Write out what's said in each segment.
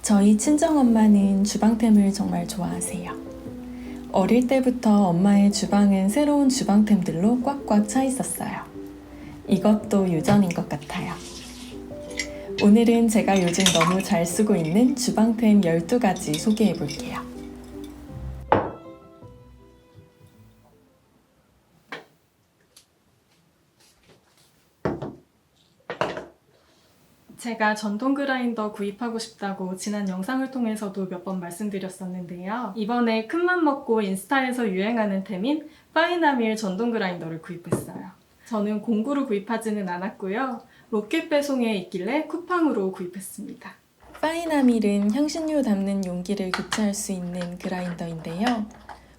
저희 친정엄마는 주방템을 정말 좋아하세요. 어릴 때부터 엄마의 주방은 새로운 주방템들로 꽉꽉 차 있었어요. 이것도 유전인 것 같아요. 오늘은 제가 요즘 너무 잘 쓰고 있는 주방템 12가지 소개해 볼게요. 제가 전동 그라인더 구입하고 싶다고 지난 영상을 통해서도 몇 번 말씀드렸었는데요. 이번에 큰맘 먹고 인스타에서 유행하는 템인 파이나밀 전동 그라인더를 구입했어요. 저는 공구로 구입하지는 않았고요. 로켓 배송에 있길래 쿠팡으로 구입했습니다. 파이나밀은 향신료 담는 용기를 교체할 수 있는 그라인더인데요.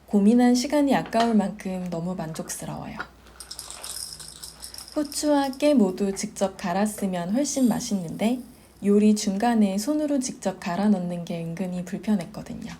고민한 시간이 아까울 만큼 너무 만족스러워요. 후추와 깨 모두 직접 갈아 쓰면 훨씬 맛있는데 요리 중간에 손으로 직접 갈아 넣는 게 은근히 불편했거든요.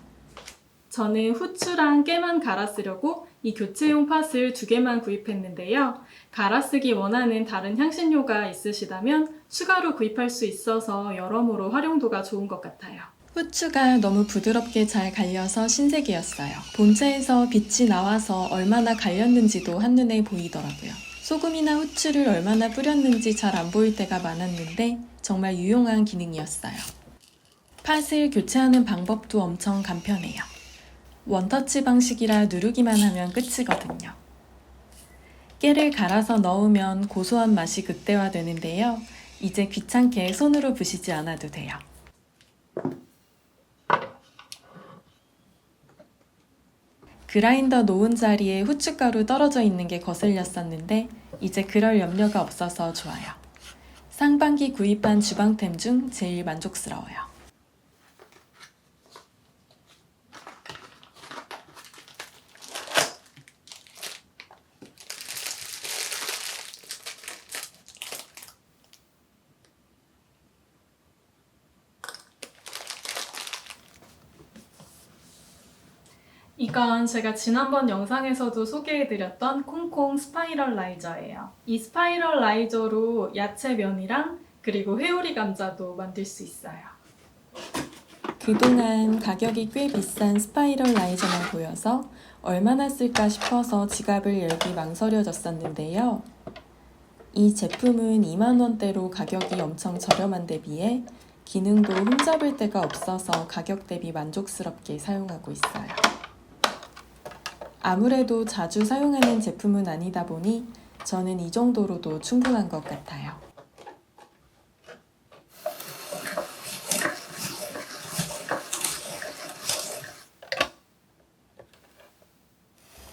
저는 후추랑 깨만 갈아 쓰려고 이 교체용 팥을 2개만 구입했는데요. 갈아 쓰기 원하는 다른 향신료가 있으시다면 추가로 구입할 수 있어서 여러모로 활용도가 좋은 것 같아요. 후추가 너무 부드럽게 잘 갈려서 신세계였어요. 본체에서 빛이 나와서 얼마나 갈렸는지도 한눈에 보이더라고요. 소금이나 후추를 얼마나 뿌렸는지 잘 안 보일 때가 많았는데 정말 유용한 기능이었어요. 팥을 교체하는 방법도 엄청 간편해요. 원터치 방식이라 누르기만 하면 끝이거든요. 깨를 갈아서 넣으면 고소한 맛이 극대화되는데요. 이제 귀찮게 손으로 부시지 않아도 돼요. 그라인더 놓은 자리에 후춧가루 떨어져 있는 게 거슬렸었는데 이제 그럴 염려가 없어서 좋아요. 상반기 구입한 주방템 중 제일 만족스러워요. 이건 제가 지난번 영상에서도 소개해드렸던 콩콩 스파이럴 라이저예요. 이 스파이럴 라이저로 야채 면이랑 그리고 회오리 감자도 만들 수 있어요. 그동안 가격이 꽤 비싼 스파이럴 라이저만 보여서 얼마나 쓸까 싶어서 지갑을 열기 망설여졌었는데요. 이 제품은 2만원대로 가격이 엄청 저렴한 데 비해 기능도 흠잡을 데가 없어서 가격 대비 만족스럽게 사용하고 있어요. 아무래도 자주 사용하는 제품은 아니다 보니 저는 이 정도로도 충분한 것 같아요.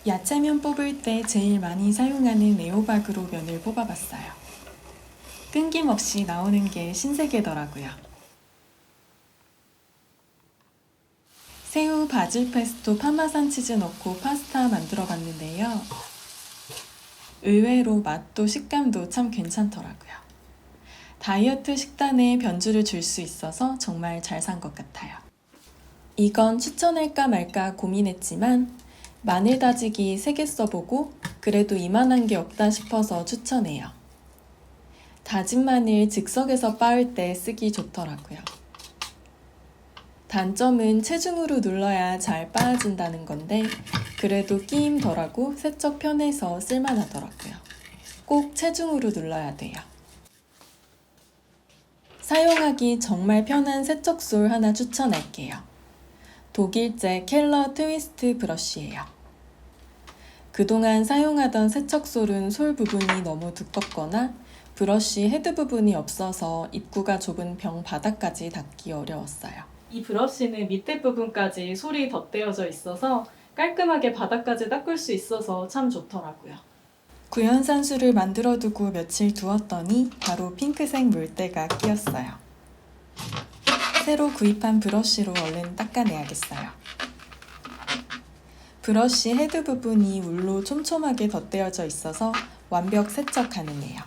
야채면 뽑을 때 제일 많이 사용하는 애호박으로 면을 뽑아봤어요. 끊김없이 나오는 게 신세계더라고요. 새우 바질 페스토 파마산 치즈 넣고 파스타 만들어 봤는데요. 의외로 맛도 식감도 참 괜찮더라고요. 다이어트 식단에 변주를 줄 수 있어서 정말 잘 산 것 같아요. 이건 추천할까 말까 고민했지만 마늘 다지기 3개 써보고 그래도 이만한 게 없다 싶어서 추천해요. 다진 마늘 즉석에서 빻을 때 쓰기 좋더라고요. 단점은 체중으로 눌러야 잘 빻아진다는 건데 그래도 끼임 덜하고 세척 편해서 쓸만하더라고요. 꼭 체중으로 눌러야 돼요. 사용하기 정말 편한 세척솔 하나 추천할게요. 독일제 켈러 트위스트 브러쉬예요. 그동안 사용하던 세척솔은 솔 부분이 너무 두껍거나 브러쉬 헤드 부분이 없어서 입구가 좁은 병 바닥까지 닿기 어려웠어요. 이 브러쉬는 밑에 부분까지 솔이 덧대어져 있어서 깔끔하게 바닥까지 닦을 수 있어서 참 좋더라고요. 구연산수를 만들어두고 며칠 두었더니 바로 핑크색 물때가 끼었어요. 새로 구입한 브러쉬로 얼른 닦아내야겠어요. 브러쉬 헤드 부분이 울로 촘촘하게 덧대어져 있어서 완벽 세척 가능해요.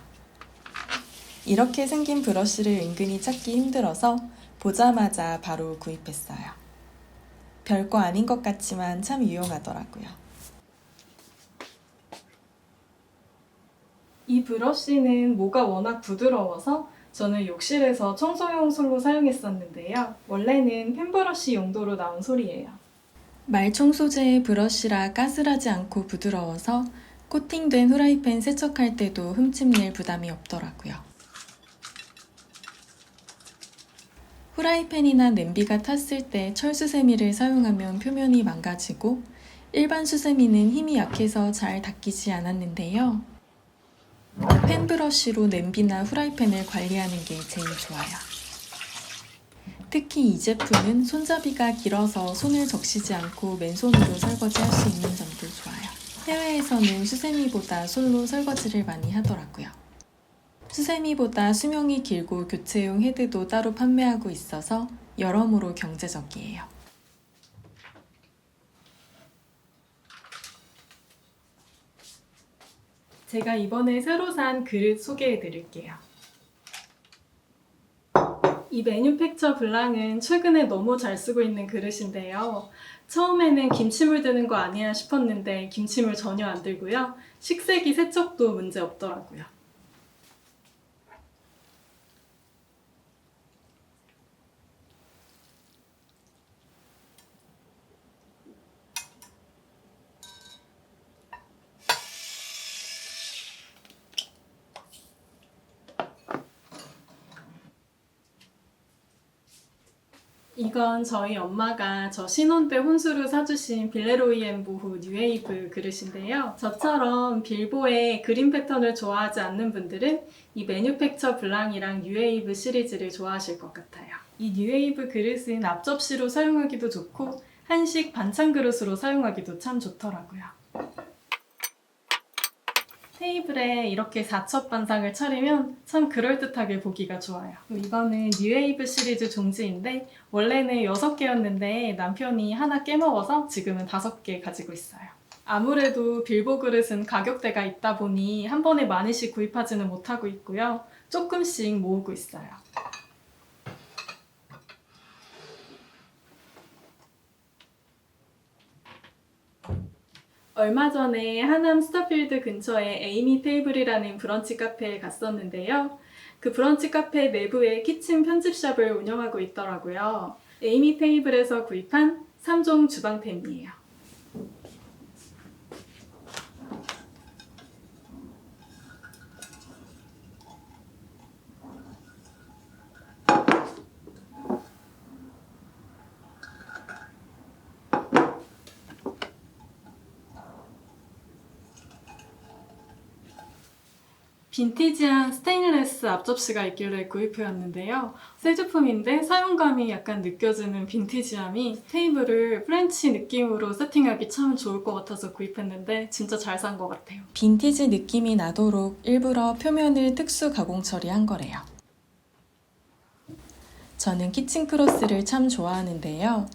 이렇게 생긴 브러쉬를 은근히 찾기 힘들어서 보자마자 바로 구입했어요. 별거 아닌 것 같지만 참 유용하더라고요. 이 브러쉬는 모가 워낙 부드러워서 저는 욕실에서 청소용 솔로 사용했었는데요. 원래는 펜브러쉬 용도로 나온 솔이에요. 말청소제의 브러쉬라 까슬하지 않고 부드러워서 코팅된 후라이팬 세척할 때도 흠집낼 부담이 없더라고요. 후라이팬이나 냄비가 탔을 때 철수세미를 사용하면 표면이 망가지고 일반 수세미는 힘이 약해서 잘 닦이지 않았는데요. 펜브러쉬로 냄비나 후라이팬을 관리하는 게 제일 좋아요. 특히 이 제품은 손잡이가 길어서 손을 적시지 않고 맨손으로 설거지할 수 있는 점도 좋아요. 해외에서는 수세미보다 솔로 설거지를 많이 하더라고요. 수세미보다 수명이 길고 교체용 헤드도 따로 판매하고 있어서 여러모로 경제적이에요. 제가 이번에 새로 산 그릇 소개해 드릴게요. 이 매뉴팩처 블랑은 최근에 너무 잘 쓰고 있는 그릇인데요. 처음에는 김치물 드는 거 아니야 싶었는데 김치물 전혀 안 들고요. 식세기 세척도 문제 없더라고요. 이건 저희 엄마가 저 신혼 때 혼수로 사주신 빌레로이앤보흐 뉴웨이브 그릇인데요. 저처럼 빌보의 그림 패턴을 좋아하지 않는 분들은 이 매뉴팩처 블랑이랑 뉴웨이브 시리즈를 좋아하실 것 같아요. 이 뉴웨이브 그릇은 앞접시로 사용하기도 좋고 한식 반찬 그릇으로 사용하기도 참 좋더라고요. 테이블에 이렇게 4첩 반상을 차리면 참 그럴듯하게 보기가 좋아요. 이거는 뉴웨이브 시리즈 종지인데 원래는 6개였는데 남편이 하나 깨먹어서 지금은 5개 가지고 있어요. 아무래도 빌보 그릇은 가격대가 있다 보니 한 번에 많이씩 구입하지는 못하고 있고요. 조금씩 모으고 있어요. 얼마 전에 하남 스타필드 근처에 에이미 테이블이라는 브런치 카페에 갔었는데요. 그 브런치 카페 내부에 키친 편집샵을 운영하고 있더라고요. 에이미 테이블에서 구입한 3종 주방템이에요. 빈티지한 스테인리스 앞접시가 있길래 구입해왔는데요. 새 제품인데 사용감이 약간 느껴지는 빈티지함이 테이블을 프렌치 느낌으로 세팅하기 참 좋을 것 같아서 구입했는데 진짜 잘 산 것 같아요. 빈티지 느낌이 나도록 일부러 표면을 특수 가공 처리한 거래요. 저는 키친 크로스를 참 좋아하는데요.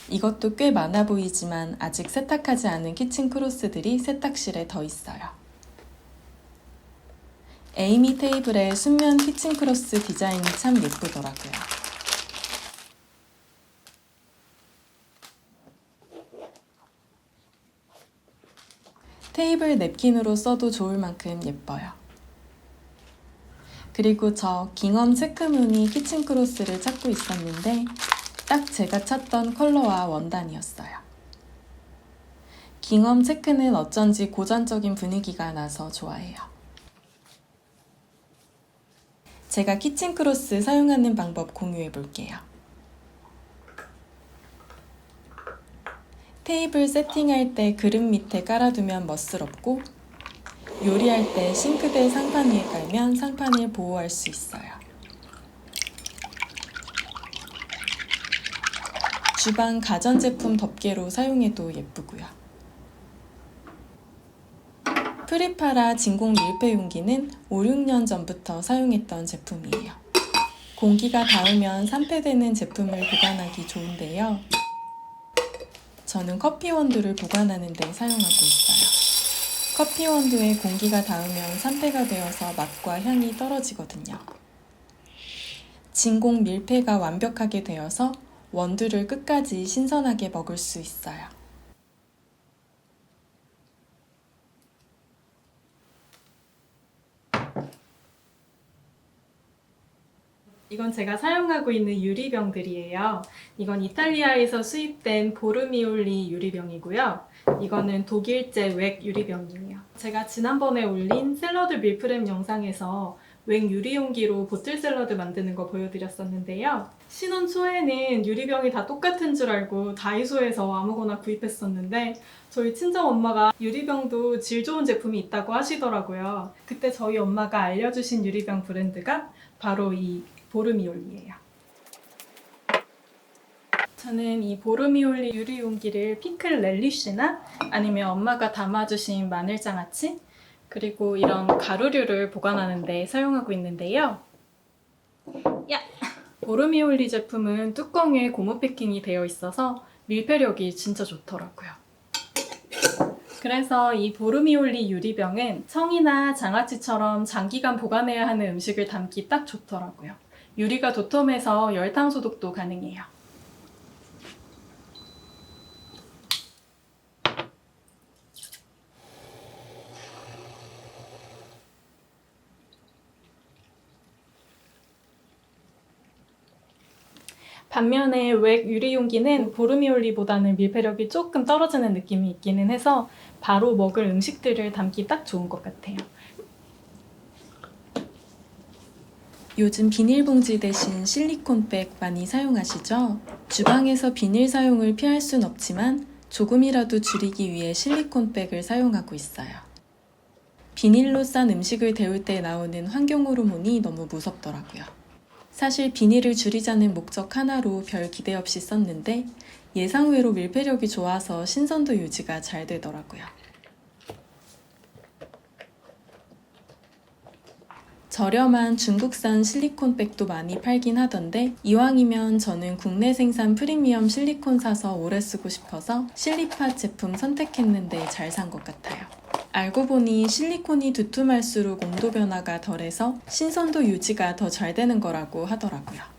이것도 꽤 많아 보이지만 아직 세탁하지 않은 키친 크로스들이 세탁실에 더 있어요. 에이미 테이블의 순면 키친 크로스 디자인이 참 예쁘더라고요. 테이블 냅킨으로 써도 좋을 만큼 예뻐요. 그리고 저 깅엄 체크무늬 키친 크로스를 찾고 있었는데 딱 제가 찾던 컬러와 원단이었어요. 깅엄 체크는 어쩐지 고전적인 분위기가 나서 좋아해요. 제가 키친 크로스 사용하는 방법 공유해 볼게요. 테이블 세팅할 때 그릇 밑에 깔아두면 멋스럽고 요리할 때 싱크대 상판 위에 깔면 상판을 보호할 수 있어요. 주방 가전제품 덮개로 사용해도 예쁘고요. 프리파라 진공 밀폐 용기는 5, 6년 전부터 사용했던 제품이에요. 공기가 닿으면 산패되는 제품을 보관하기 좋은데요. 저는 커피 원두를 보관하는 데 사용하고 있어요. 커피 원두에 공기가 닿으면 산패가 되어서 맛과 향이 떨어지거든요. 진공 밀폐가 완벽하게 되어서 원두를 끝까지 신선하게 먹을 수 있어요. 이건 제가 사용하고 있는 유리병들이에요. 이건 이탈리아에서 수입된 보르미올리 유리병이고요. 이거는 독일제 웩 유리병이에요. 제가 지난번에 올린 샐러드 밀프렙 영상에서 웩 유리용기로 보틀 샐러드 만드는 거 보여드렸었는데요. 신혼 초에는 유리병이 다 똑같은 줄 알고 다이소에서 아무거나 구입했었는데 저희 친정엄마가 유리병도 질 좋은 제품이 있다고 하시더라고요. 그때 저희 엄마가 알려주신 유리병 브랜드가 바로 이 보르미올리예요. 저는 이 보르미올리 유리용기를 피클 렐리쉬나 아니면 엄마가 담아주신 마늘장아찌 그리고 이런 가루류를 보관하는 데 사용하고 있는데요. 보르미올리 제품은 뚜껑에 고무 패킹이 되어 있어서 밀폐력이 진짜 좋더라고요. 그래서 이 보르미올리 유리병은 청이나 장아찌처럼 장기간 보관해야 하는 음식을 담기 딱 좋더라고요. 유리가 도톰해서 열탕 소독도 가능해요. 반면에 웩 유리용기는 보르미올리보다는 밀폐력이 조금 떨어지는 느낌이 있기는 해서 바로 먹을 음식들을 담기 딱 좋은 것 같아요. 요즘 비닐봉지 대신 실리콘백 많이 사용하시죠? 주방에서 비닐 사용을 피할 순 없지만 조금이라도 줄이기 위해 실리콘백을 사용하고 있어요. 비닐로 싼 음식을 데울 때 나오는 환경 호르몬이 너무 무섭더라고요. 사실 비닐을 줄이자는 목적 하나로 별 기대 없이 썼는데 예상외로 밀폐력이 좋아서 신선도 유지가 잘 되더라고요. 저렴한 중국산 실리콘백도 많이 팔긴 하던데 이왕이면 저는 국내 생산 프리미엄 실리콘 사서 오래 쓰고 싶어서 실리팟 제품 선택했는데 잘 산 것 같아요. 알고 보니 실리콘이 두툼할수록 온도 변화가 덜해서 신선도 유지가 더 잘 되는 거라고 하더라고요.